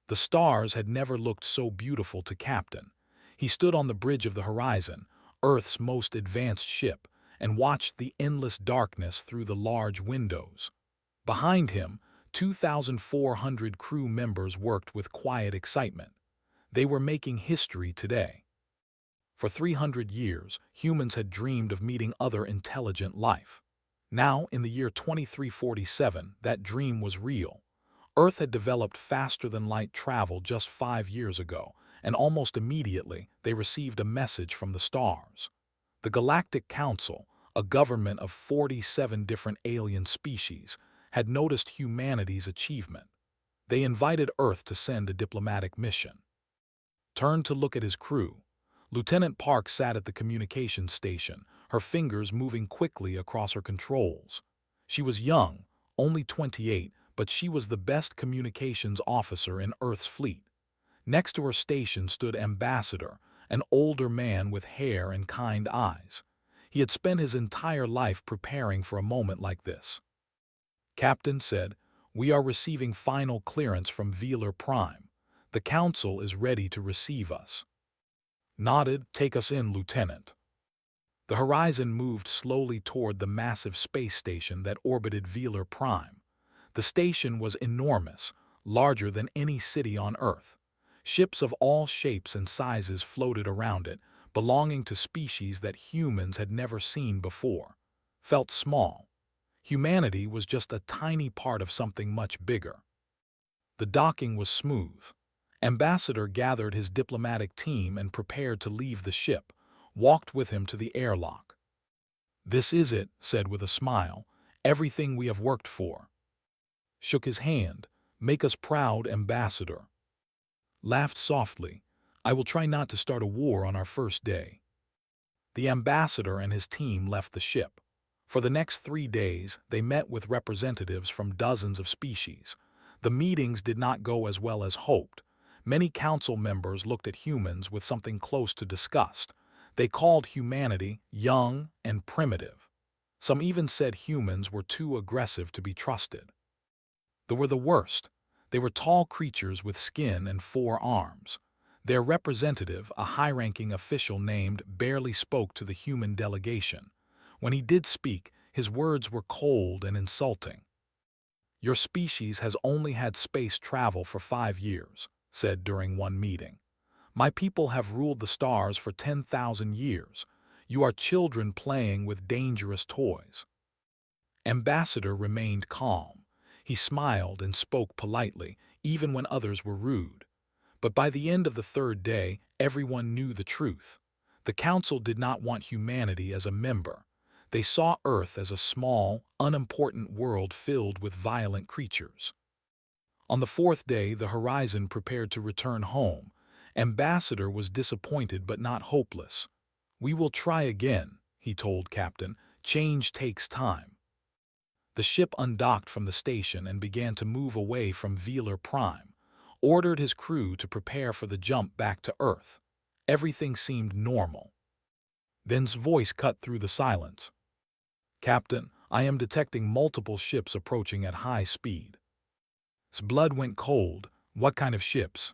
The stars had never looked so beautiful to Captain. He stood on the bridge of the horizon, Earth's most advanced ship, and watched the endless darkness through the large windows. Behind him, 2,400 crew members worked with quiet excitement. They were making history today. For 300 years, humans had dreamed of meeting other intelligent life. Now, in the year 2347, that dream was real. Earth had developed faster-than-light travel just 5 years ago, and almost immediately they received a message from the stars. The Galactic Council, a government of 47 different alien species, had noticed humanity's achievement. They invited Earth to send a diplomatic mission. Turned to look at his crew. Lieutenant Park sat at the communications station, her fingers moving quickly across her controls. She was young, only 28, but she was the best communications officer in Earth's fleet. Next to her station stood Ambassador, an older man with hair and kind eyes. He had spent his entire life preparing for a moment like this. Captain said, "We are receiving final clearance from Velar Prime. The Council is ready to receive us." Nodded, "Take us in, Lieutenant." The horizon moved slowly toward the massive space station that orbited Velar Prime. The station was enormous, larger than any city on Earth. Ships of all shapes and sizes floated around it, belonging to species that humans had never seen before. Felt small. Humanity was just a tiny part of something much bigger. The docking was smooth. Ambassador gathered his diplomatic team and prepared to leave the ship, walked with him to the airlock. "This is it," said with a smile, "everything we have worked for." Shook his hand. "Make us proud, Ambassador." Laughed softly. "I will try not to start a war on our first day." The ambassador and his team left the ship. For the next 3 days, they met with representatives from dozens of species. The meetings did not go as well as hoped. Many council members looked at humans with something close to disgust. They called humanity young and primitive. Some even said humans were too aggressive to be trusted. They were the worst. They were tall creatures with skin and 4 arms. Their representative, a high-ranking official named, barely spoke to the human delegation. When he did speak, his words were cold and insulting. "Your species has only had space travel for 5 years, said during one meeting. "My people have ruled the stars for 10,000 years. You are children playing with dangerous toys." Ambassador remained calm. He smiled and spoke politely, even when others were rude. But by the end of the 3rd day, everyone knew the truth. The Council did not want humanity as a member. They saw Earth as a small, unimportant world filled with violent creatures. On the 4th day, the Horizon prepared to return home. Ambassador was disappointed but not hopeless. "We will try again," he told Captain. "Change takes time." The ship undocked from the station and began to move away from Velar Prime, ordered his crew to prepare for the jump back to Earth. Everything seemed normal. Then's voice cut through the silence. "Captain, I am detecting multiple ships approaching at high speed." His blood went cold. "What kind of ships?"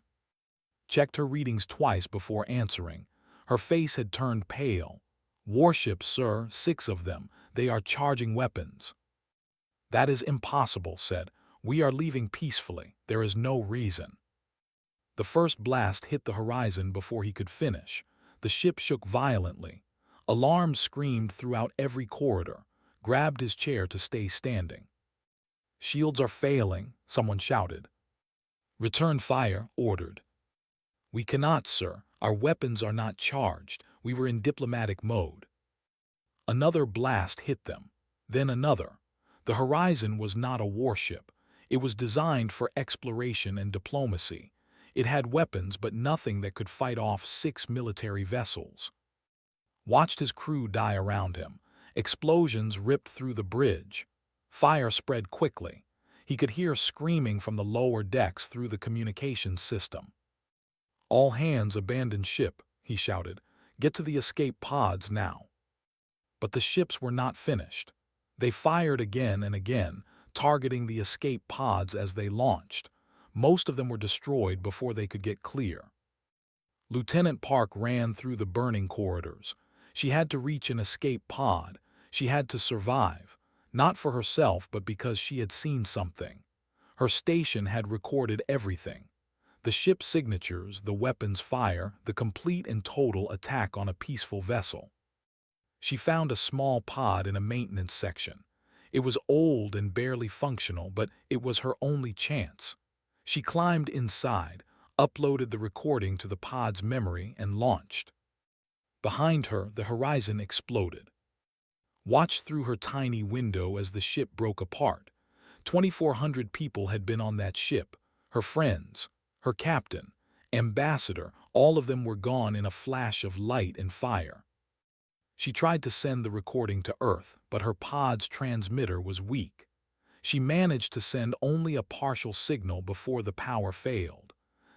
Checked her readings twice before answering. Her face had turned pale. "Warships, sir, 6 of them. They are charging weapons." "That is impossible," said. "We are leaving peacefully. There is no reason." The first blast hit the horizon before he could finish. The ship shook violently. Alarms screamed throughout every corridor. Grabbed his chair to stay standing. "Shields are failing," someone shouted. "Return fire," ordered. "We cannot, sir. Our weapons are not charged. We were in diplomatic mode." Another blast hit them. Then another. The Horizon was not a warship. It was designed for exploration and diplomacy. It had weapons but nothing that could fight off 6 military vessels. Watched his crew die around him. Explosions ripped through the bridge. Fire spread quickly. He could hear screaming from the lower decks through the communications system. "All hands abandon ship," he shouted. "Get to the escape pods now." But the ships were not finished. They fired again and again, targeting the escape pods as they launched. Most of them were destroyed before they could get clear. Lieutenant Park ran through the burning corridors. She had to reach an escape pod. She had to survive, not for herself but because she had seen something. Her station had recorded everything. The ship's signatures, the weapons fire, the complete and total attack on a peaceful vessel. She found a small pod in a maintenance section. It was old and barely functional, but it was her only chance. She climbed inside, uploaded the recording to the pod's memory, and launched. Behind her, the horizon exploded. Watched through her tiny window as the ship broke apart. 2,400 people had been on that ship. Her friends, her captain, ambassador, all of them were gone in a flash of light and fire. She tried to send the recording to Earth, but her pod's transmitter was weak. She managed to send only a partial signal before the power failed.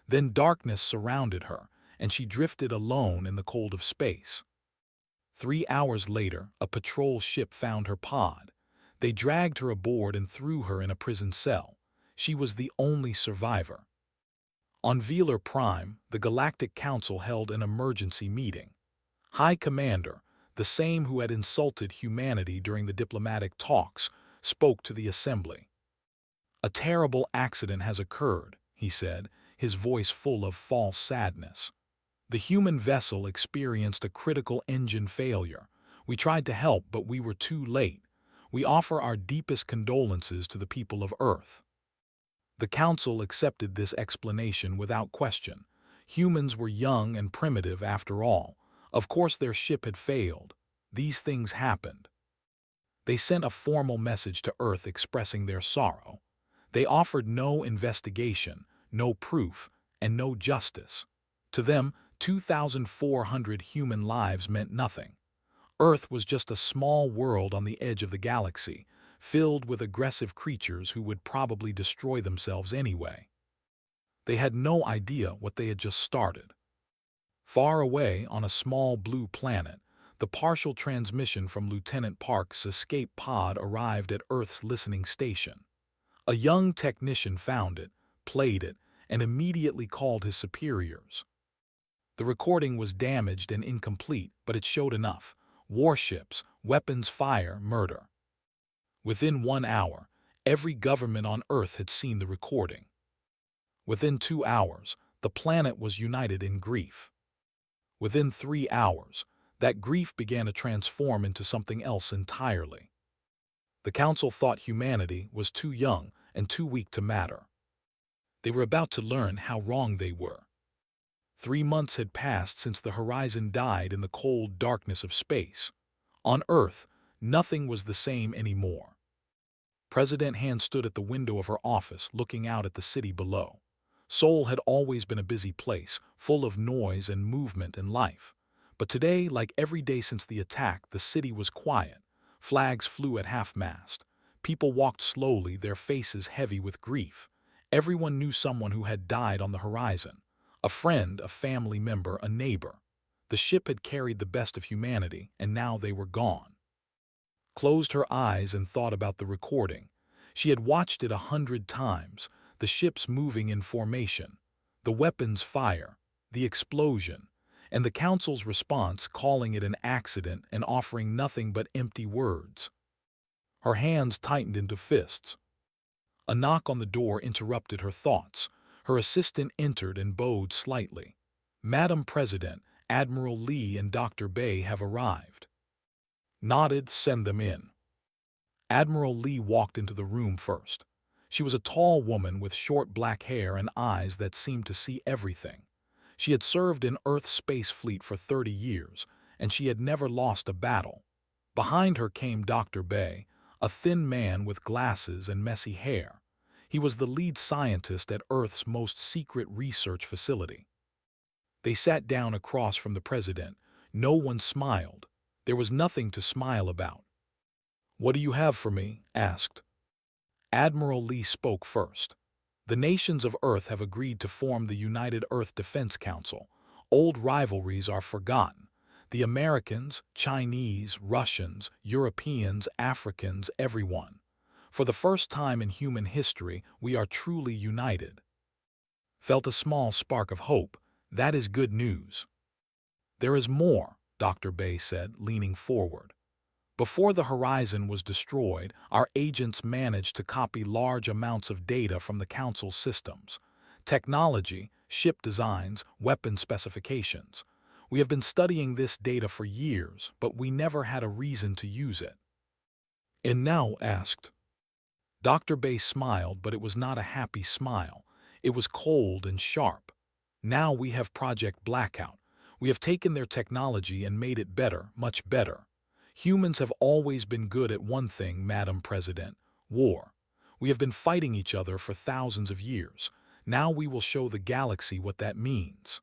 Then darkness surrounded her, and she drifted alone in the cold of space. 3 hours later, a patrol ship found her pod. They dragged her aboard and threw her in a prison cell. She was the only survivor. On Velar Prime, the Galactic Council held an emergency meeting. High Commander, the same who had insulted humanity during the diplomatic talks, spoke to the assembly. "A terrible accident has occurred," he said, his voice full of false sadness. "The human vessel experienced a critical engine failure. We tried to help, but we were too late. We offer our deepest condolences to the people of Earth." The Council accepted this explanation without question. Humans were young and primitive after all. Of course their ship had failed. These things happened. They sent a formal message to Earth expressing their sorrow. They offered no investigation, no proof, and no justice. To them, 2,400 human lives meant nothing. Earth was just a small world on the edge of the galaxy, filled with aggressive creatures who would probably destroy themselves anyway. They had no idea what they had just started. Far away on a small blue planet, the partial transmission from Lieutenant Park's escape pod arrived at Earth's listening station. A young technician found it, played it, and immediately called his superiors. The recording was damaged and incomplete, but it showed enough: warships, weapons fire, murder. Within 1 hour, every government on Earth had seen the recording. Within 2 hours, the planet was united in grief. Within 3 hours, that grief began to transform into something else entirely. The Council thought humanity was too young and too weak to matter. They were about to learn how wrong they were. 3 months had passed since the horizon died in the cold darkness of space. On Earth, nothing was the same anymore. President Han stood at the window of her office looking out at the city below. Seoul had always been a busy place, full of noise and movement and life. But today, like every day since the attack, the city was quiet. Flags flew at half-mast. People walked slowly, their faces heavy with grief. Everyone knew someone who had died on the horizon. A friend, a family member, a neighbor. The ship had carried the best of humanity, and now they were gone. Closed her eyes and thought about the recording. She had watched it 100 times, the ships moving in formation, the weapons fire, the explosion, and the Council's response calling it an accident and offering nothing but empty words. Her hands tightened into fists. A knock on the door interrupted her thoughts. Her assistant entered and bowed slightly. "Madam President, Admiral Lee and Dr. Bay have arrived." Nodded, "Send them in." Admiral Lee walked into the room first. She was a tall woman with short black hair and eyes that seemed to see everything. She had served in Earth's space fleet for 30 years, and she had never lost a battle. Behind her came Dr. Bay, a thin man with glasses and messy hair. He was the lead scientist at Earth's most secret research facility. They sat down across from the president. No one smiled. There was nothing to smile about. "What do you have for me?" asked. Admiral Lee spoke first. "The nations of Earth have agreed to form the United Earth Defense Council. Old rivalries are forgotten. The Americans, Chinese, Russians, Europeans, Africans, everyone. For the first time in human history, we are truly united." felt a small spark of hope. That is good news. There is more, Dr. Bay said, leaning forward. Before the horizon was destroyed, our agents managed to copy large amounts of data from the Council's systems. Technology, ship designs, weapon specifications. We have been studying this data for years, but we never had a reason to use it. And now asked. Dr. Bay smiled, but it was not a happy smile. It was cold and sharp. Now we have Project Blackout. We have taken their technology and made it better, much better. Humans have always been good at one thing, Madam President: war. We have been fighting each other for thousands of years. Now we will show the galaxy what that means.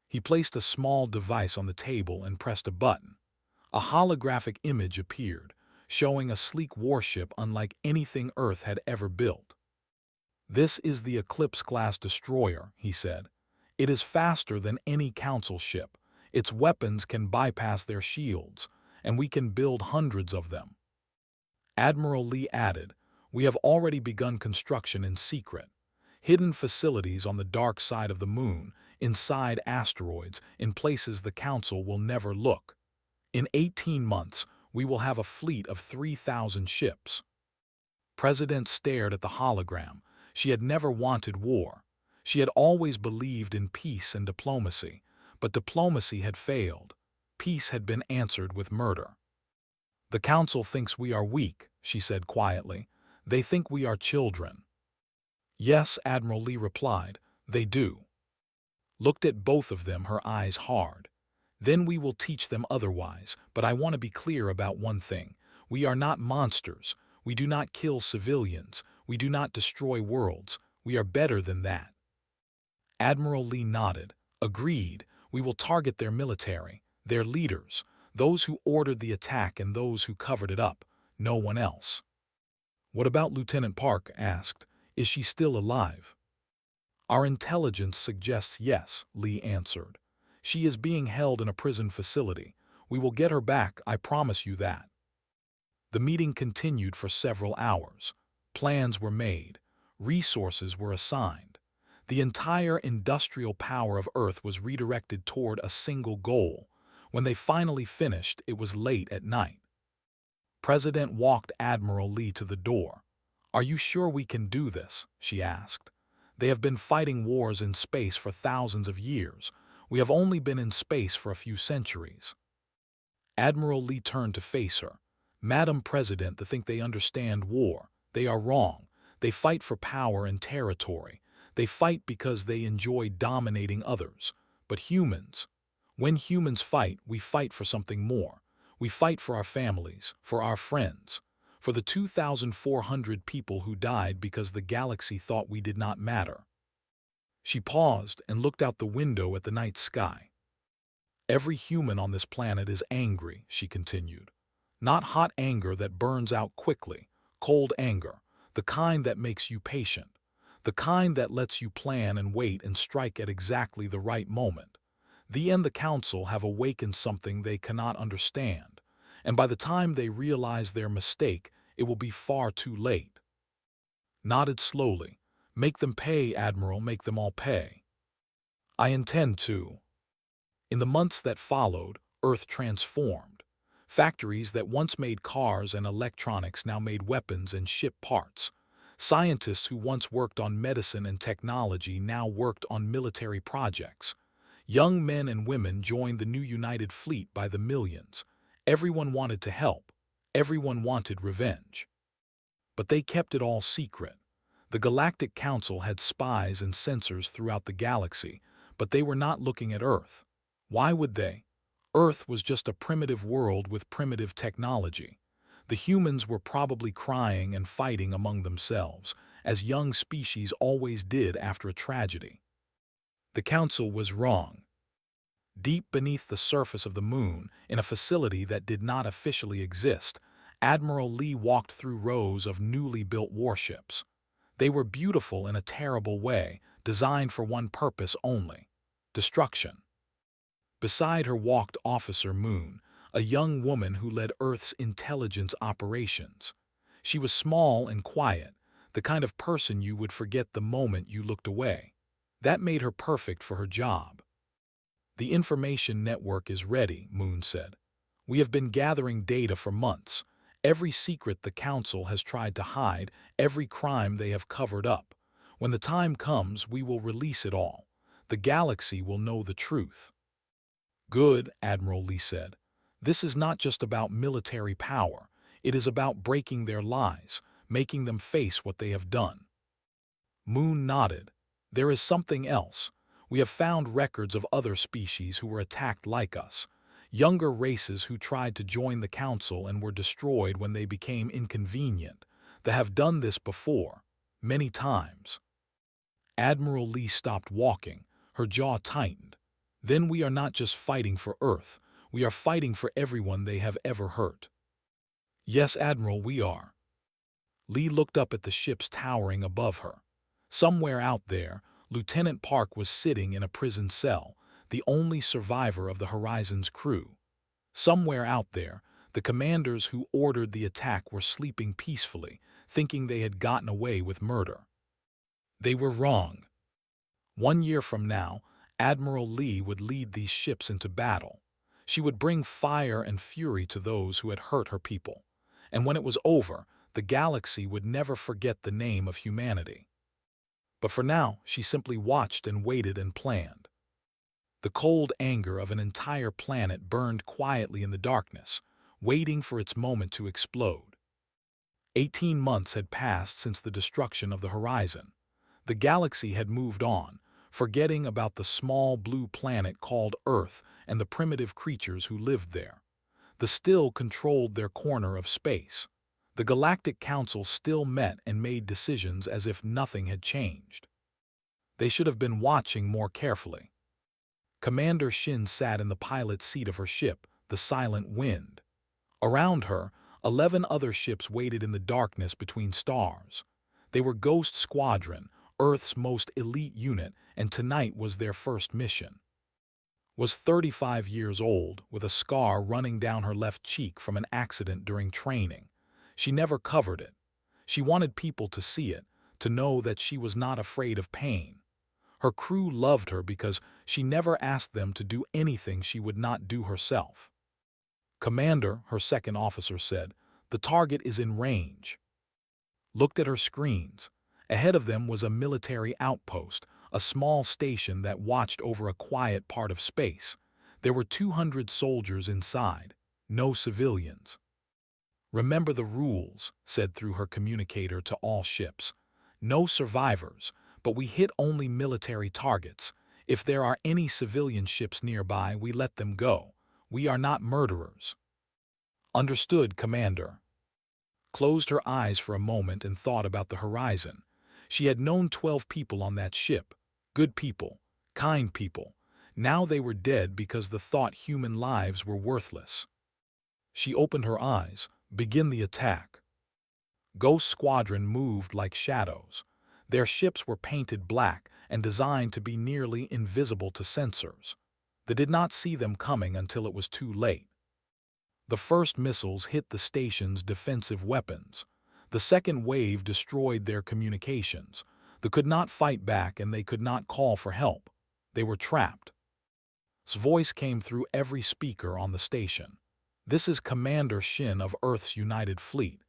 He placed a small device on the table and pressed a button. A holographic image appeared, showing a sleek warship unlike anything Earth had ever built. This is the Eclipse-class destroyer, he said. It is faster than any Council ship. Its weapons can bypass their shields, and we can build hundreds of them. Admiral Lee added, we have already begun construction in secret. Hidden facilities on the dark side of the moon, inside asteroids, in places the Council will never look. In 18 months, we will have a fleet of 3,000 ships. President stared at the hologram. She had never wanted war. She had always believed in peace and diplomacy, but diplomacy had failed. Peace had been answered with murder. The Council thinks we are weak, she said quietly. They think we are children. Yes, Admiral Lee replied, they do. Looked at both of them, her eyes hard. Then we will teach them otherwise, but I want to be clear about one thing. We are not monsters. We do not kill civilians. We do not destroy worlds. We are better than that. Admiral Lee nodded. Agreed. We will target their military, their leaders, those who ordered the attack and those who covered it up. No one else. What about Lieutenant Park? Asked. Is she still alive? Our intelligence suggests yes, Lee answered. She is being held in a prison facility. We will get her back, I promise you that. The meeting continued for several hours. Plans were made. Resources were assigned. The entire industrial power of Earth was redirected toward a single goal. When they finally finished, it was late at night. President walked Admiral Lee to the door. Are you sure we can do this? She asked. They have been fighting wars in space for thousands of years. We have only been in space for a few centuries. Admiral Lee turned to face her. Madam President, they think they understand war. They are wrong. They fight for power and territory. They fight because they enjoy dominating others. But humans, when humans fight, we fight for something more. We fight for our families, for our friends, for the 2,400 people who died because the galaxy thought we did not matter. She paused and looked out the window at the night sky. Every human on this planet is angry, she continued. Not hot anger that burns out quickly, cold anger, the kind that makes you patient, the kind that lets you plan and wait and strike at exactly the right moment. The and the Council have awakened something they cannot understand, and by the time they realize their mistake, it will be far too late. Nodded slowly. Make them pay, Admiral, make them all pay. I intend to. In the months that followed, Earth transformed. Factories that once made cars and electronics now made weapons and ship parts. Scientists who once worked on medicine and technology now worked on military projects. Young men and women joined the new United Fleet by the millions. Everyone wanted to help. Everyone wanted revenge. But they kept it all secret. The Galactic Council had spies and sensors throughout the galaxy, but they were not looking at Earth. Why would they? Earth was just a primitive world with primitive technology. The humans were probably crying and fighting among themselves, as young species always did after a tragedy. The Council was wrong. Deep beneath the surface of the moon, in a facility that did not officially exist, Admiral Lee walked through rows of newly built warships. They were beautiful in a terrible way, designed for one purpose only: destruction. Beside her walked Officer Moon, a young woman who led Earth's intelligence operations. She was small and quiet, the kind of person you would forget the moment you looked away. That made her perfect for her job. "The information network is ready," Moon said. "We have been gathering data for months. Every secret the Council has tried to hide, every crime they have covered up. When the time comes, we will release it all. The galaxy will know the truth." "Good," Admiral Lee said. "This is not just about military power. It is about breaking their lies, making them face what they have done." Moon nodded. "There is something else. We have found records of other species who were attacked like us. Younger races who tried to join the Council and were destroyed when they became inconvenient. They have done this before, many times." Admiral Lee stopped walking, her jaw tightened. "Then we are not just fighting for Earth. We are fighting for everyone they have ever hurt." "Yes, Admiral, we are." Lee looked up at the ships towering above her. Somewhere out there, Lieutenant Park was sitting in a prison cell, the only survivor of the Horizon's crew. Somewhere out there, the commanders who ordered the attack were sleeping peacefully, thinking they had gotten away with murder. They were wrong. 1 year from now, Admiral Lee would lead these ships into battle. She would bring fire and fury to those who had hurt her people. And when it was over, the galaxy would never forget the name of humanity. But for now, she simply watched and waited and planned. The cold anger of an entire planet burned quietly in the darkness, waiting for its moment to explode. 18 months had passed since the destruction of the Horizon. The galaxy had moved on, forgetting about the small blue planet called Earth and the primitive creatures who lived there. The still controlled their corner of space. The Galactic Council still met and made decisions as if nothing had changed. They should have been watching more carefully. Commander Shin sat in the pilot's seat of her ship, the Silent Wind. Around her, 11 other ships waited in the darkness between stars. They were Ghost Squadron, Earth's most elite unit, and tonight was their first mission. Was 35 years old, with a scar running down her left cheek from an accident during training. She never covered it. She wanted people to see it, to know that she was not afraid of pain. Her crew loved her because she never asked them to do anything she would not do herself. "Commander," her second officer said, "the target is in range." Looked at her screens. Ahead of them was a military outpost, a small station that watched over a quiet part of space. There were 200 soldiers inside, no civilians. "Remember the rules," said through her communicator to all ships. "No survivors, but we hit only military targets. If there are any civilian ships nearby, we let them go. We are not murderers." "Understood, Commander." Closed her eyes for a moment and thought about the Horizon. She had known 12 people on that ship. Good people, kind people. Now they were dead because the thought human lives were worthless. She opened her eyes. Begin the attack. Ghost Squadron moved like shadows. Their ships were painted black and designed to be nearly invisible to sensors. They did not see them coming until it was too late. The first missiles hit the station's defensive weapons. The second wave destroyed their communications. They could not fight back and they could not call for help. They were trapped. His voice came through every speaker on the station. "This is Commander Shin of Earth's United Fleet.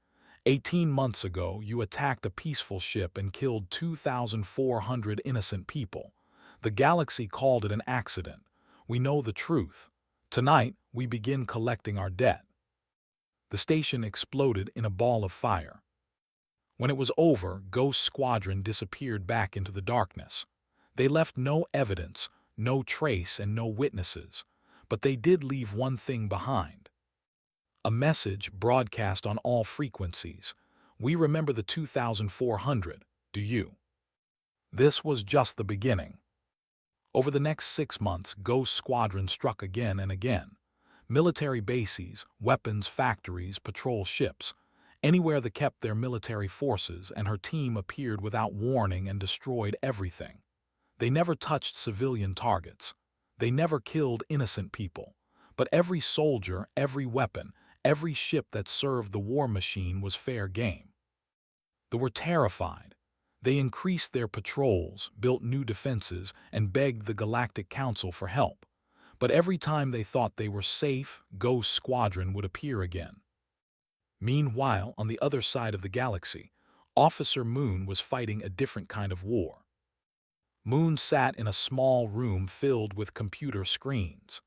18 months ago, you attacked a peaceful ship and killed 2,400 innocent people. The galaxy called it an accident. We know the truth. Tonight, we begin collecting our debt." The station exploded in a ball of fire. When it was over, Ghost Squadron disappeared back into the darkness. They left no evidence, no trace, and no witnesses. But they did leave one thing behind. A message broadcast on all frequencies. "We remember the 2,400, do you?" This was just the beginning. Over the next 6 months, Ghost Squadron struck again and again. Military bases, weapons factories, patrol ships. Anywhere they kept their military forces, and her team appeared without warning and destroyed everything. They never touched civilian targets. They never killed innocent people. But every soldier, every weapon, every ship that served the war machine was fair game. They were terrified. They increased their patrols, built new defenses, and begged the Galactic Council for help. But every time they thought they were safe, Ghost Squadron would appear again. Meanwhile, on the other side of the galaxy, Officer Moon was fighting a different kind of war. Moon sat in a small room filled with computer screens.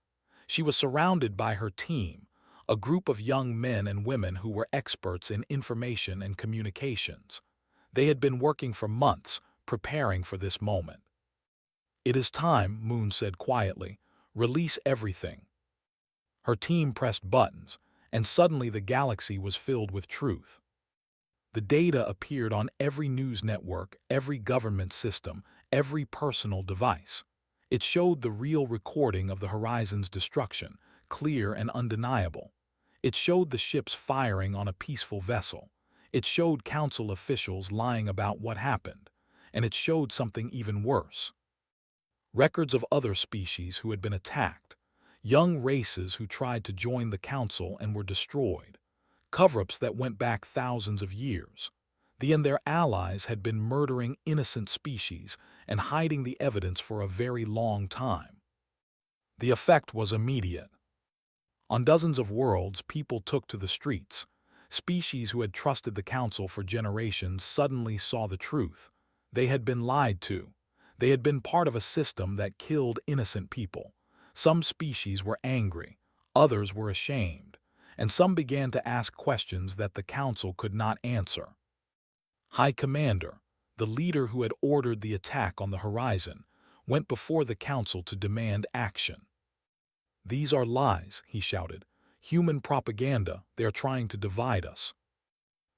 She was surrounded by her team, a group of young men and women who were experts in information and communications. They had been working for months, preparing for this moment. "It is time," Moon said quietly. "Release everything." Her team pressed buttons, and suddenly the galaxy was filled with truth. The data appeared on every news network, every government system, every personal device. It showed the real recording of the Horizon's destruction, clear and undeniable. It showed the ships firing on a peaceful vessel. It showed council officials lying about what happened. And it showed something even worse. Records of other species who had been attacked. Young races who tried to join the council and were destroyed. Cover-ups that went back thousands of years. They and their allies had been murdering innocent species and hiding the evidence for a very long time. The effect was immediate. On dozens of worlds, people took to the streets. Species who had trusted the council for generations suddenly saw the truth. They had been lied to. They had been part of a system that killed innocent people. Some species were angry, others were ashamed, and some began to ask questions that the council could not answer. High Commander, the leader who had ordered the attack on the horizon, went before the council to demand action. "These are lies," he shouted. "Human propaganda, they are trying to divide us."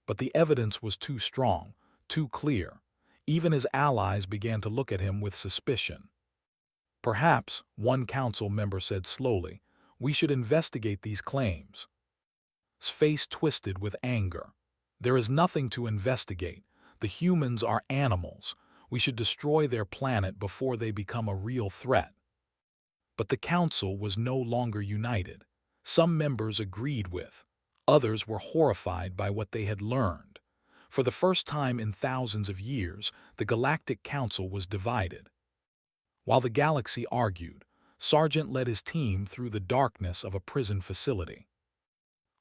But the evidence was too strong, too clear. Even his allies began to look at him with suspicion. "Perhaps," one council member said slowly, "we should investigate these claims." His face twisted with anger. "There is nothing to investigate. The humans are animals. We should destroy their planet before they become a real threat." But the council was no longer united. Some members agreed with. Others were horrified by what they had learned. For the first time in thousands of years, the Galactic Council was divided. While the galaxy argued, Sergeant led his team through the darkness of a prison facility.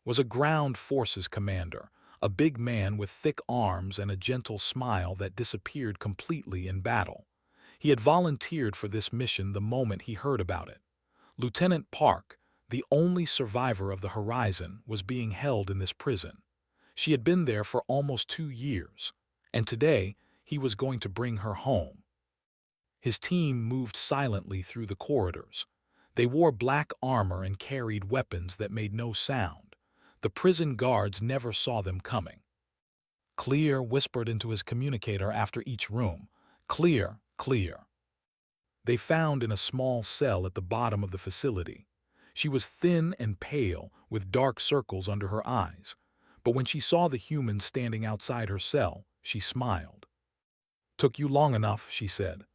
Was a ground forces commander, a big man with thick arms and a gentle smile that disappeared completely in battle. He had volunteered for this mission the moment he heard about it. Lieutenant Park, the only survivor of the Horizon, was being held in this prison. She had been there for almost 2 years, and today he was going to bring her home. His team moved silently through the corridors. They wore black armor and carried weapons that made no sound. The prison guards never saw them coming. "Clear," whispered into his communicator after each room. "Clear, clear." They found in a small cell at the bottom of the facility. She was thin and pale, with dark circles under her eyes. But when she saw the humans standing outside her cell, she smiled. "Took you long enough," she said.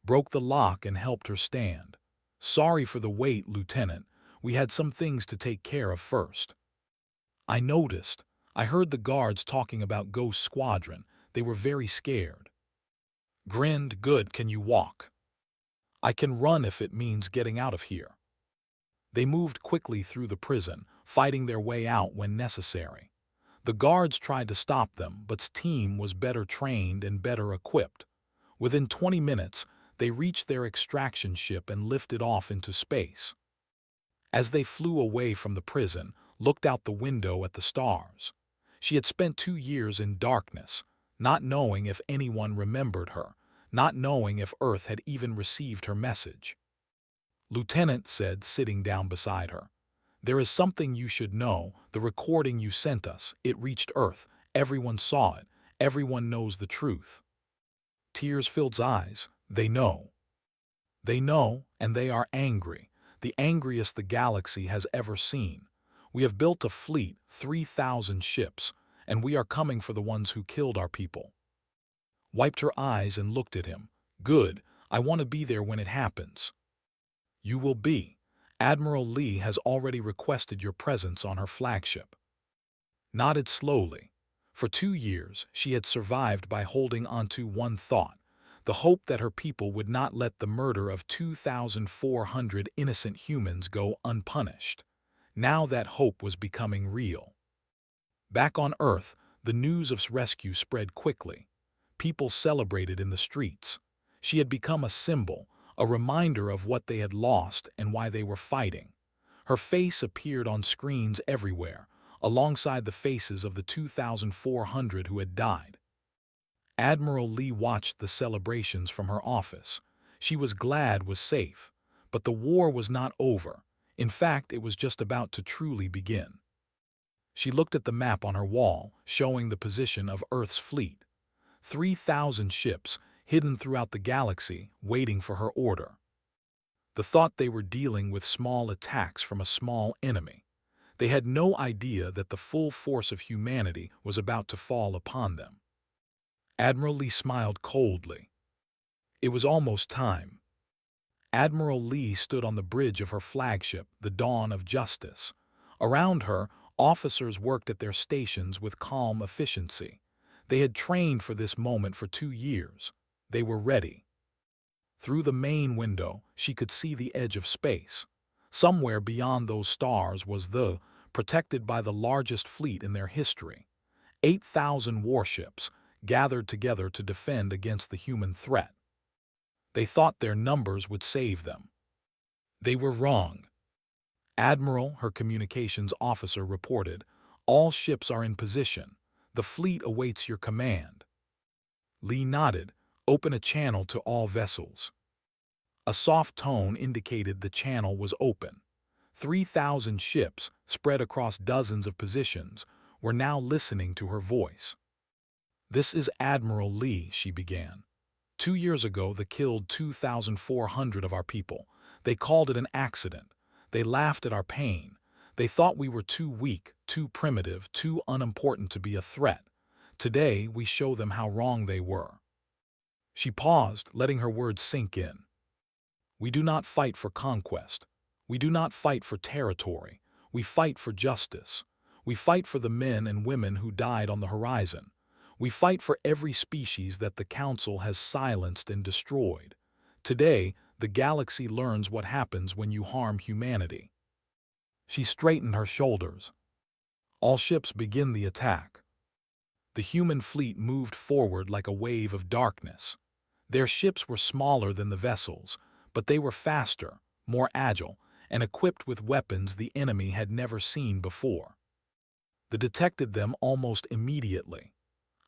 Broke the lock and helped her stand. "Sorry for the wait, Lieutenant. We had some things to take care of first." "I noticed. I heard the guards talking about Ghost Squadron. They were very scared." Grinned. "Good. Can you walk?" "I can run if it means getting out of here." They moved quickly through the prison, fighting their way out when necessary. The guards tried to stop them, but's team was better trained and better equipped. Within 20 minutes, they reached their extraction ship and lifted off into space. As they flew away from the prison, looked out the window at the stars. She had spent 2 years in darkness, not knowing if anyone remembered her, not knowing if Earth had even received her message. "Lieutenant," said, sitting down beside her, "there is something you should know. The recording you sent us, it reached Earth. Everyone saw it. Everyone knows the truth." Tears filled his eyes. "They know. They know, and they are angry. The angriest the galaxy has ever seen. We have built a fleet, 3,000 ships, and we are coming for the ones who killed our people." Wiped her eyes and looked at him. "Good. I want to be there when it happens." "You will be. Admiral Lee has already requested your presence on her flagship." Nodded slowly. For 2 years, she had survived by holding onto one thought, the hope that her people would not let the murder of 2,400 innocent humans go unpunished. Now that hope was becoming real. Back on Earth, the news of rescue spread quickly. People celebrated in the streets. She had become a symbol, a reminder of what they had lost and why they were fighting. Her face appeared on screens everywhere, alongside the faces of the 2,400 who had died. Admiral Lee watched the celebrations from her office. She was glad was safe, but the war was not over. In fact, it was just about to truly begin. She looked at the map on her wall, showing the position of Earth's fleet. 3,000 ships, hidden throughout the galaxy, waiting for her order. The thought they were dealing with small attacks from a small enemy. They had no idea that the full force of humanity was about to fall upon them. Admiral Lee smiled coldly. It was almost time. Admiral Lee stood on the bridge of her flagship, the Dawn of Justice. Around her, officers worked at their stations with calm efficiency. They had trained for this moment for 2 years. They were ready. Through the main window, she could see the edge of space. Somewhere beyond those stars was protected by the largest fleet in their history. 8,000 warships, gathered together to defend against the human threat. They thought their numbers would save them. They were wrong. Admiral, her communications officer, reported, "All ships are in position. The fleet awaits your command." Lee nodded, "Open a channel to all vessels." A soft tone indicated the channel was open. 3,000 ships, spread across dozens of positions, were now listening to her voice. "This is Admiral Lee," she began. "2 years ago, they killed 2,400 of our people. They called it an accident. They laughed at our pain. They thought we were too weak, too primitive, too unimportant to be a threat. Today, we show them how wrong they were." She paused, letting her words sink in. "We do not fight for conquest. We do not fight for territory. We fight for justice. We fight for the men and women who died on the horizon. We fight for every species that the Council has silenced and destroyed. Today, the galaxy learns what happens when you harm humanity." She straightened her shoulders. "All ships begin the attack." The human fleet moved forward like a wave of darkness. Their ships were smaller than the vessels, but they were faster, more agile, and equipped with weapons the enemy had never seen before. They detected them almost immediately.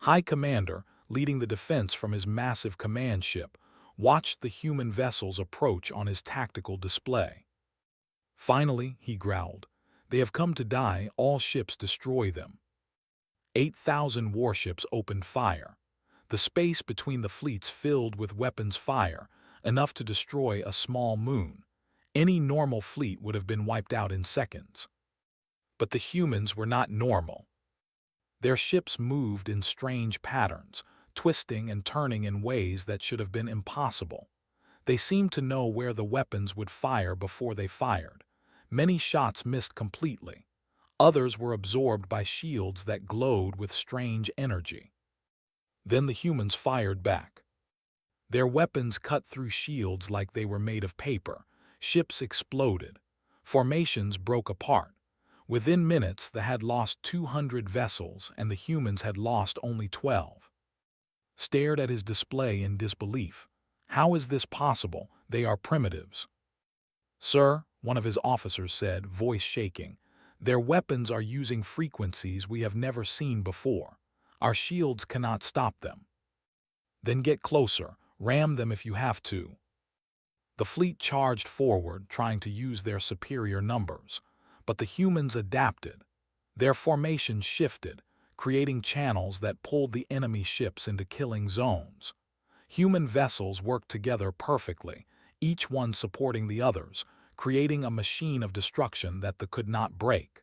High Commander, leading the defense from his massive command ship, watched the human vessels approach on his tactical display. "Finally," he growled, "they have come to die. All ships destroy them." 8,000 warships opened fire. The space between the fleets filled with weapons fire, enough to destroy a small moon. Any normal fleet would have been wiped out in seconds. But the humans were not normal. Their ships moved in strange patterns, twisting and turning in ways that should have been impossible. They seemed to know where the weapons would fire before they fired. Many shots missed completely. Others were absorbed by shields that glowed with strange energy. Then the humans fired back. Their weapons cut through shields like they were made of paper. Ships exploded. Formations broke apart. Within minutes, they had lost 200 vessels, and the humans had lost only 12. Stared at his display in disbelief. "How is this possible? They are primitives." "Sir," one of his officers said, voice shaking, "their weapons are using frequencies we have never seen before. Our shields cannot stop them." "Then get closer. Ram them if you have to." The fleet charged forward, trying to use their superior numbers. But the humans adapted. Their formation shifted, creating channels that pulled the enemy ships into killing zones. Human vessels worked together perfectly, each one supporting the others, creating a machine of destruction that they could not break.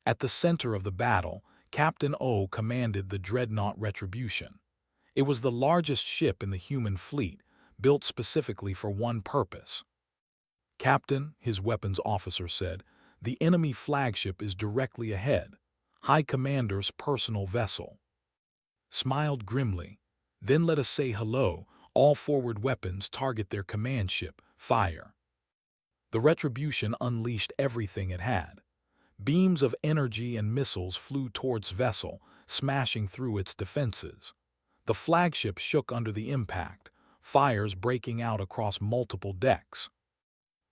At the center of the battle, Captain O commanded the dreadnought Retribution. It was the largest ship in the human fleet, built specifically for one purpose. "Captain," his weapons officer said, "the enemy flagship is directly ahead. High Commander's personal vessel. Smiled grimly. Then let us say hello. All forward weapons target their command ship. Fire. The Retribution unleashed everything it had. Beams of energy and missiles flew towards vessel, smashing through its defenses. The flagship shook under the impact, fires breaking out across multiple decks.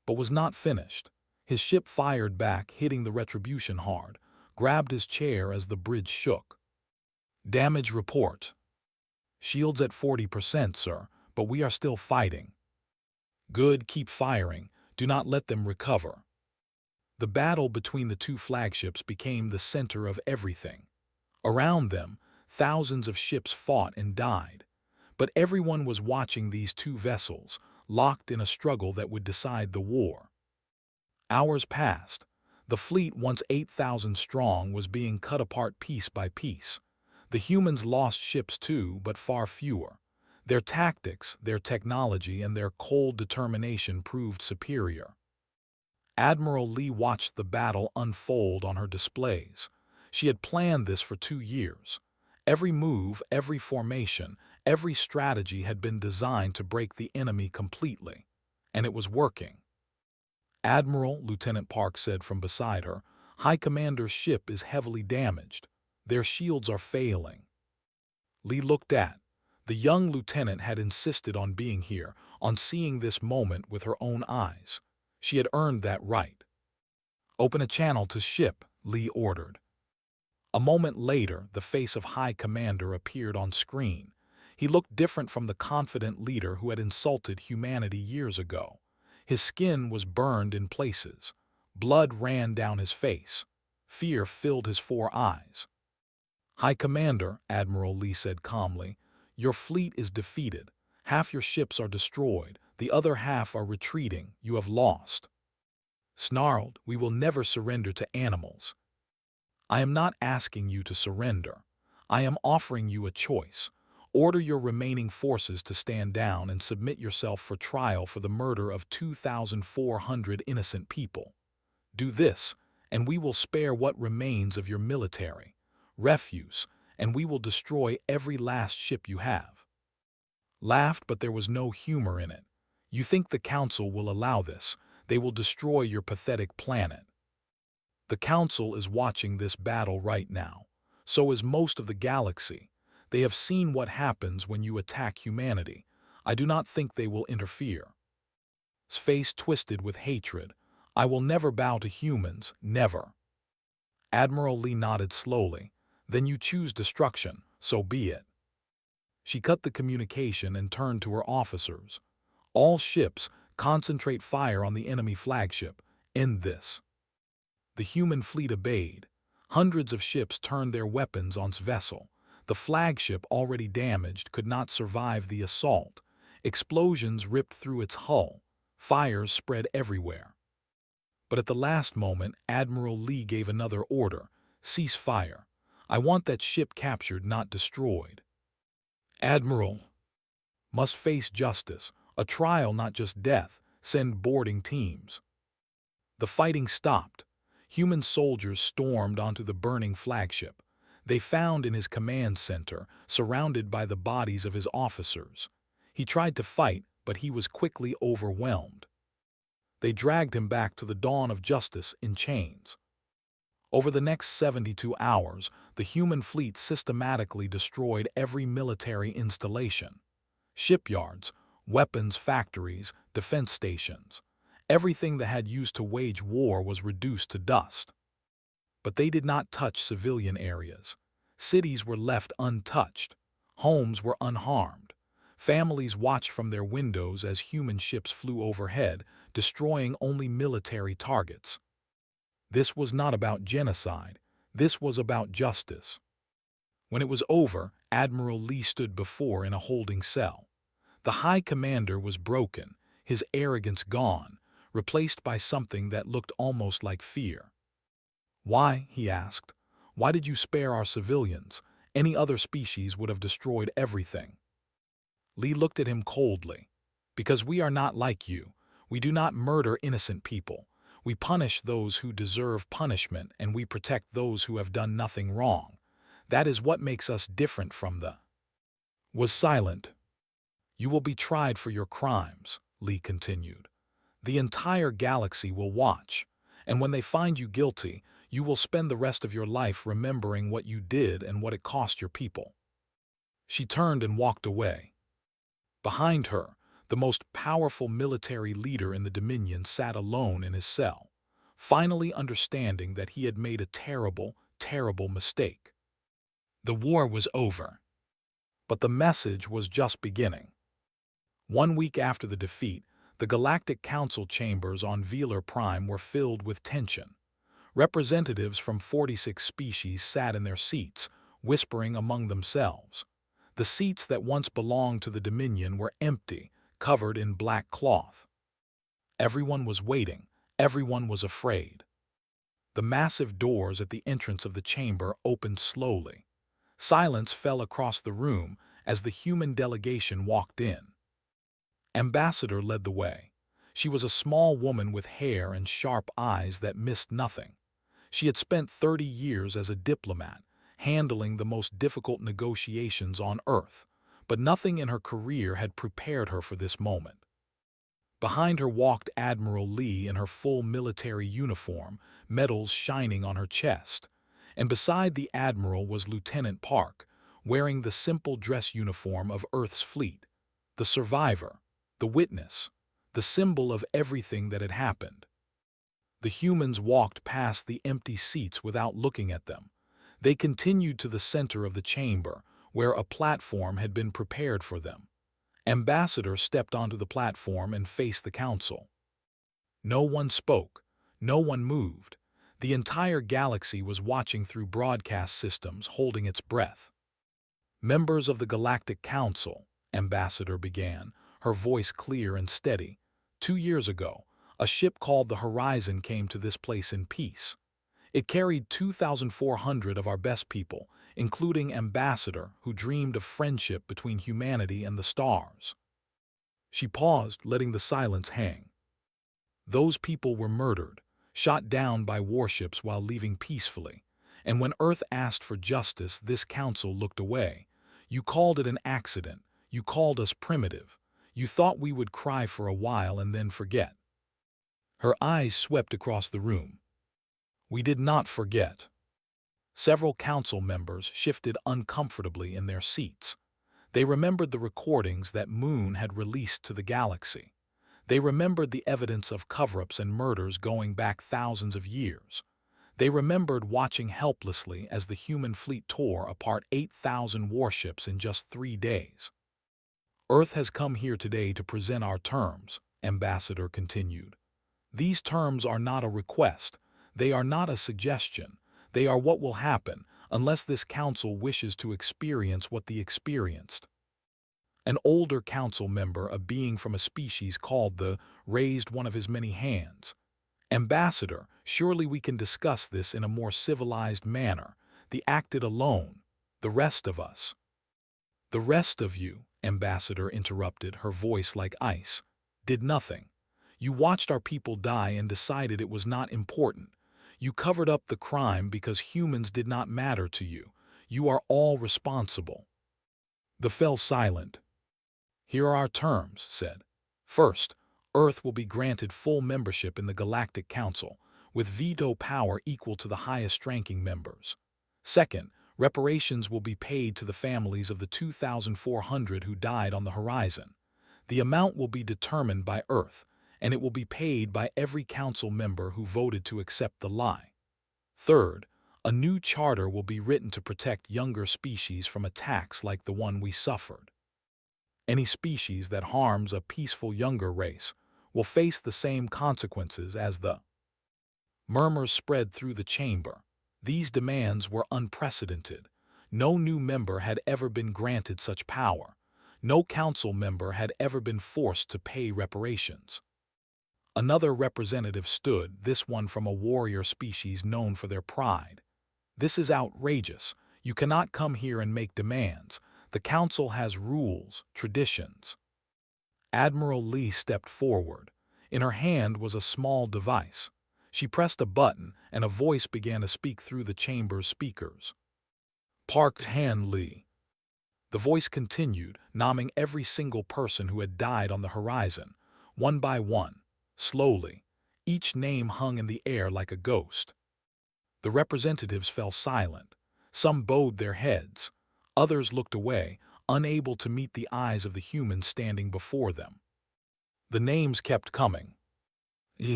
But was not finished. His ship fired back, hitting the Retribution hard, grabbed his chair as the bridge shook. Damage report. Shields at 40%, sir, but we are still fighting. Good, keep firing. Do not let them recover. The battle between the two flagships became the center of everything. Around them, thousands of ships fought and died. But everyone was watching these two vessels, locked in a struggle that would decide the war. Hours passed. The fleet, once 8,000 strong, was being cut apart piece by piece. The humans lost ships too, but far fewer. Their tactics, their technology, and their cold determination proved superior. Admiral Lee watched the battle unfold on her displays. She had planned this for 2 years. Every move, every formation, every strategy had been designed to break the enemy completely. And it was working. Admiral, Lieutenant Park said from beside her, High Commander's ship is heavily damaged. Their shields are failing. Lee looked at. The young lieutenant had insisted on being here, on seeing this moment with her own eyes. She had earned that right. Open a channel to ship, Lee ordered. A moment later, the face of High Commander appeared on screen. He looked different from the confident leader who had insulted humanity years ago. His skin was burned in places. Blood ran down his face. Fear filled his 4 eyes. High Commander, Admiral Lee said calmly, your fleet is defeated. Half your ships are destroyed. The other half are retreating. You have lost. Snarled, we will never surrender to animals. I am not asking you to surrender. I am offering you a choice. Order your remaining forces to stand down and submit yourself for trial for the murder of 2,400 innocent people. Do this, and we will spare what remains of your military, refuse, and we will destroy every last ship you have. Laughed, but there was no humor in it. You think the Council will allow this? They will destroy your pathetic planet. The Council is watching this battle right now. So is most of the galaxy. They have seen what happens when you attack humanity. I do not think they will interfere. His face twisted with hatred. I will never bow to humans, never. Admiral Lee nodded slowly. Then you choose destruction, so be it. She cut the communication and turned to her officers. All ships, concentrate fire on the enemy flagship. End this. The human fleet obeyed. Hundreds of ships turned their weapons on its vessel. The flagship, already damaged, could not survive the assault. Explosions ripped through its hull. Fires spread everywhere. But at the last moment, Admiral Lee gave another order. Cease fire. I want that ship captured, not destroyed. Admiral must face justice, a trial, not just death. Send boarding teams. The fighting stopped. Human soldiers stormed onto the burning flagship. They found in his command center, surrounded by the bodies of his officers. He tried to fight, but he was quickly overwhelmed. They dragged him back to the dawn of justice in chains. Over the next 72 hours, the human fleet systematically destroyed every military installation. Shipyards, weapons factories, defense stations. Everything that had used to wage war was reduced to dust. But they did not touch civilian areas. Cities were left untouched. Homes were unharmed. Families watched from their windows as human ships flew overhead, destroying only military targets. This was not about genocide. This was about justice. When it was over, Admiral Lee stood before in a holding cell. The High Commander was broken, his arrogance gone, replaced by something that looked almost like fear. Why, he asked, why did you spare our civilians? Any other species would have destroyed everything. Lee looked at him coldly. Because we are not like you. We do not murder innocent people. We punish those who deserve punishment, and we protect those who have done nothing wrong. That is what makes us different from the was silent. You will be tried for your crimes, Lee continued. The entire galaxy will watch, and when they find you guilty, you will spend the rest of your life remembering what you did and what it cost your people. She turned and walked away. Behind her, the most powerful military leader in the Dominion sat alone in his cell, finally understanding that he had made a terrible, terrible mistake. The war was over, but the message was just beginning. 1 week after the defeat, the Galactic Council chambers on Velar Prime were filled with tension. Representatives from 46 species sat in their seats, whispering among themselves. The seats that once belonged to the Dominion were empty, covered in black cloth. Everyone was waiting. Everyone was afraid. The massive doors at the entrance of the chamber opened slowly. Silence fell across the room as the human delegation walked in. Ambassador led the way. She was a small woman with hair and sharp eyes that missed nothing. She had spent 30 years as a diplomat, handling the most difficult negotiations on Earth, but nothing in her career had prepared her for this moment. Behind her walked Admiral Lee in her full military uniform, medals shining on her chest, and beside the Admiral was Lieutenant Park, wearing the simple dress uniform of Earth's fleet, the survivor, the witness, the symbol of everything that had happened. The humans walked past the empty seats without looking at them. They continued to the center of the chamber, where a platform had been prepared for them. Ambassador stepped onto the platform and faced the council. No one spoke. No one moved. The entire galaxy was watching through broadcast systems, holding its breath. Members of the Galactic Council, Ambassador began, her voice clear and steady. 2 years ago, a ship called the Horizon came to this place in peace. It carried 2,400 of our best people, including Ambassador, who dreamed of friendship between humanity and the stars. She paused, letting the silence hang. Those people were murdered, shot down by warships while leaving peacefully, and when Earth asked for justice, this council looked away. You called it an accident. You called us primitive. You thought we would cry for a while and then forget. Her eyes swept across the room. We did not forget. Several council members shifted uncomfortably in their seats. They remembered the recordings that Moon had released to the galaxy. They remembered the evidence of cover-ups and murders going back thousands of years. They remembered watching helplessly as the human fleet tore apart 8,000 warships in just 3 days. Earth has come here today to present our terms, Ambassador continued. These terms are not a request. They are not a suggestion. They are what will happen unless this council wishes to experience what they experienced. An older council member, a being from a species called the, raised one of his many hands. Ambassador, surely we can discuss this in a more civilized manner. They acted alone. The rest of us. The rest of you, Ambassador interrupted, her voice like ice, did nothing. You watched our people die and decided it was not important. You covered up the crime because humans did not matter to you. You are all responsible. They fell silent. Here are our terms, said. First, Earth will be granted full membership in the Galactic Council, with veto power equal to the highest-ranking members. Second, reparations will be paid to the families of the 2,400 who died on the Horizon. The amount will be determined by Earth, and it will be paid by every council member who voted to accept the lie. Third, a new charter will be written to protect younger species from attacks like the one we suffered. Any species that harms a peaceful younger race will face the same consequences as the. Murmurs spread through the chamber. These demands were unprecedented. No new member had ever been granted such power. No council member had ever been forced to pay reparations. Another representative stood, this one from a warrior species known for their pride. This is outrageous. You cannot come here and make demands. The council has rules, traditions. Admiral Lee stepped forward. In her hand was a small device. She pressed a button, and a voice began to speak through the chamber's speakers. Park Han Lee. The voice continued, naming every single person who had died on the horizon, one by one, slowly. Each name hung in the air like a ghost. The representatives fell silent. Some bowed their heads. Others looked away, unable to meet the eyes of the humans standing before them. The names kept coming.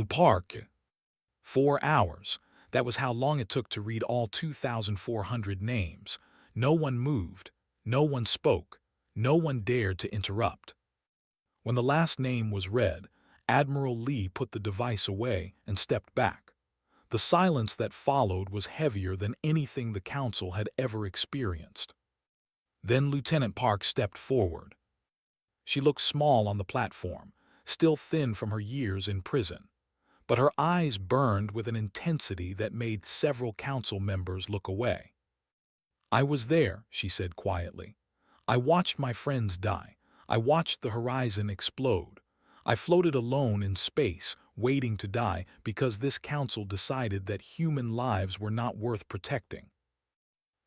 Park. 4 hours. That was how long it took to read all 2,400 names. No one moved. No one spoke. No one dared to interrupt. When the last name was read, Admiral Lee put the device away and stepped back. The silence that followed was heavier than anything the council had ever experienced. Then Lieutenant Park stepped forward. She looked small on the platform, still thin from her years in prison, but her eyes burned with an intensity that made several council members look away. "I was there," she said quietly. "I watched my friends die. I watched the horizon explode. I floated alone in space, waiting to die because this council decided that human lives were not worth protecting."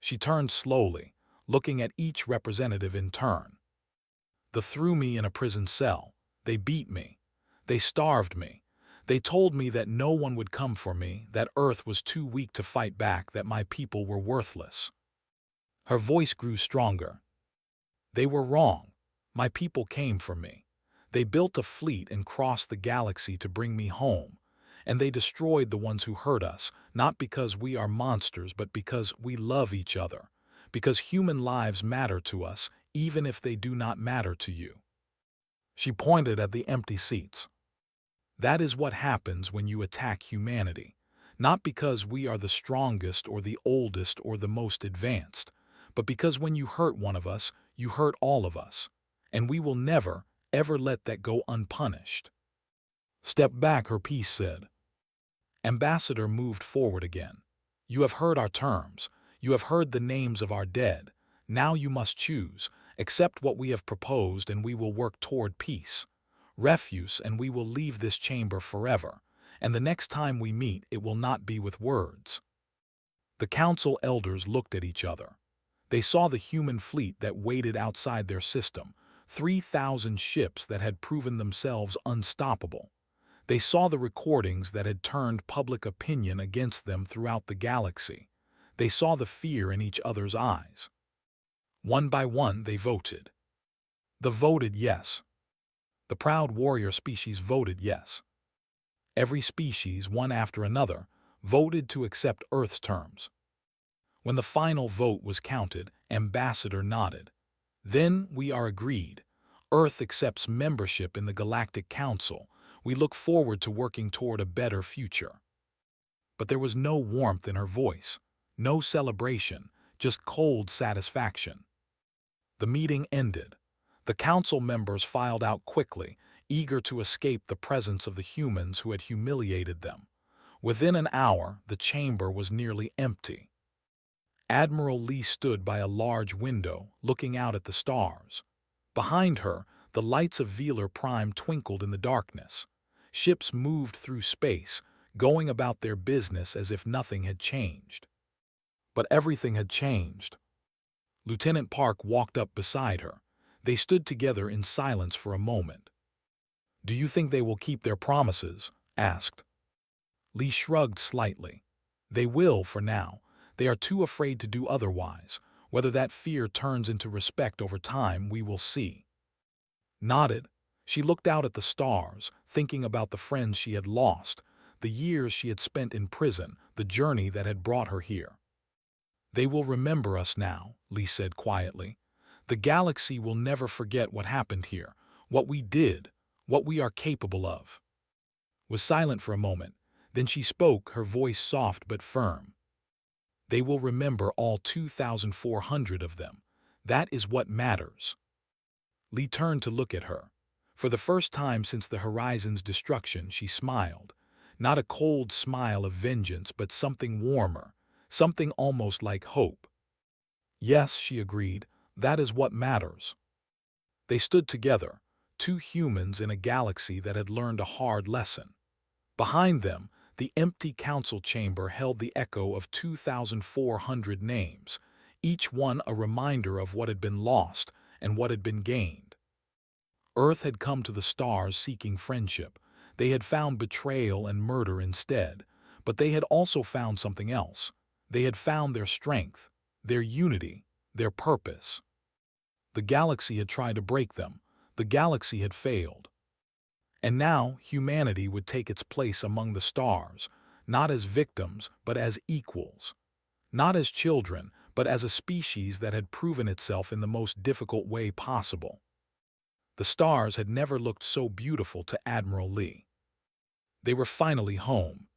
She turned slowly, looking at each representative in turn. "They threw me in a prison cell. They beat me. They starved me. They told me that no one would come for me, that Earth was too weak to fight back, that my people were worthless." Her voice grew stronger. "They were wrong. My people came for me. They built a fleet and crossed the galaxy to bring me home. And they destroyed the ones who hurt us, not because we are monsters, but because we love each other. Because human lives matter to us, even if they do not matter to you." She pointed at the empty seats. "That is what happens when you attack humanity. Not because we are the strongest or the oldest or the most advanced, but because when you hurt one of us, you hurt all of us. And we will never, ever let that go unpunished." "Step back," her piece said. Ambassador moved forward again. "You have heard our terms. You have heard the names of our dead. Now you must choose. Accept what we have proposed and we will work toward peace. Refuse and we will leave this chamber forever. And the next time we meet, it will not be with words." The council elders looked at each other. They saw the human fleet that waited outside their system, 3,000 ships that had proven themselves unstoppable. They saw the recordings that had turned public opinion against them throughout the galaxy. They saw the fear in each other's eyes. One by one, they voted. They voted yes. The proud warrior species voted yes. Every species, one after another, voted to accept Earth's terms. When the final vote was counted, Ambassador nodded. "Then we are agreed. Earth accepts membership in the Galactic Council. We look forward to working toward a better future." But there was no warmth in her voice, no celebration, just cold satisfaction. The meeting ended. The council members filed out quickly, eager to escape the presence of the humans who had humiliated them. Within an hour, the chamber was nearly empty. Admiral Lee stood by a large window, looking out at the stars. Behind her, the lights of Velar Prime twinkled in the darkness. Ships moved through space, going about their business as if nothing had changed. But everything had changed. Lieutenant Park walked up beside her. They stood together in silence for a moment. "Do you think they will keep their promises?" asked. Lee shrugged slightly. "They will for now. They are too afraid to do otherwise. Whether that fear turns into respect over time, we will see." Nodded. She looked out at the stars, thinking about the friends she had lost, the years she had spent in prison, the journey that had brought her here. "They will remember us now," Lee said quietly. "The galaxy will never forget what happened here, what we did, what we are capable of." Was silent for a moment. Then she spoke, her voice soft but firm. "They will remember all 2,400 of them. That is what matters." Lee turned to look at her. For the first time since the horizon's destruction, she smiled. Not a cold smile of vengeance, but something warmer, something almost like hope. "Yes," she agreed, "that is what matters." They stood together, two humans in a galaxy that had learned a hard lesson. Behind them, The empty council chamber held the echo of 2,400 names, each one a reminder of what had been lost and what had been gained. Earth had come to the stars seeking friendship. They had found betrayal and murder instead, but they had also found something else. They had found their strength, their unity, their purpose. The galaxy had tried to break them. The galaxy had failed. And now humanity would take its place among the stars, not as victims, but as equals. Not as children, but as a species that had proven itself in the most difficult way possible. The stars had never looked so beautiful to Admiral Lee. They were finally home,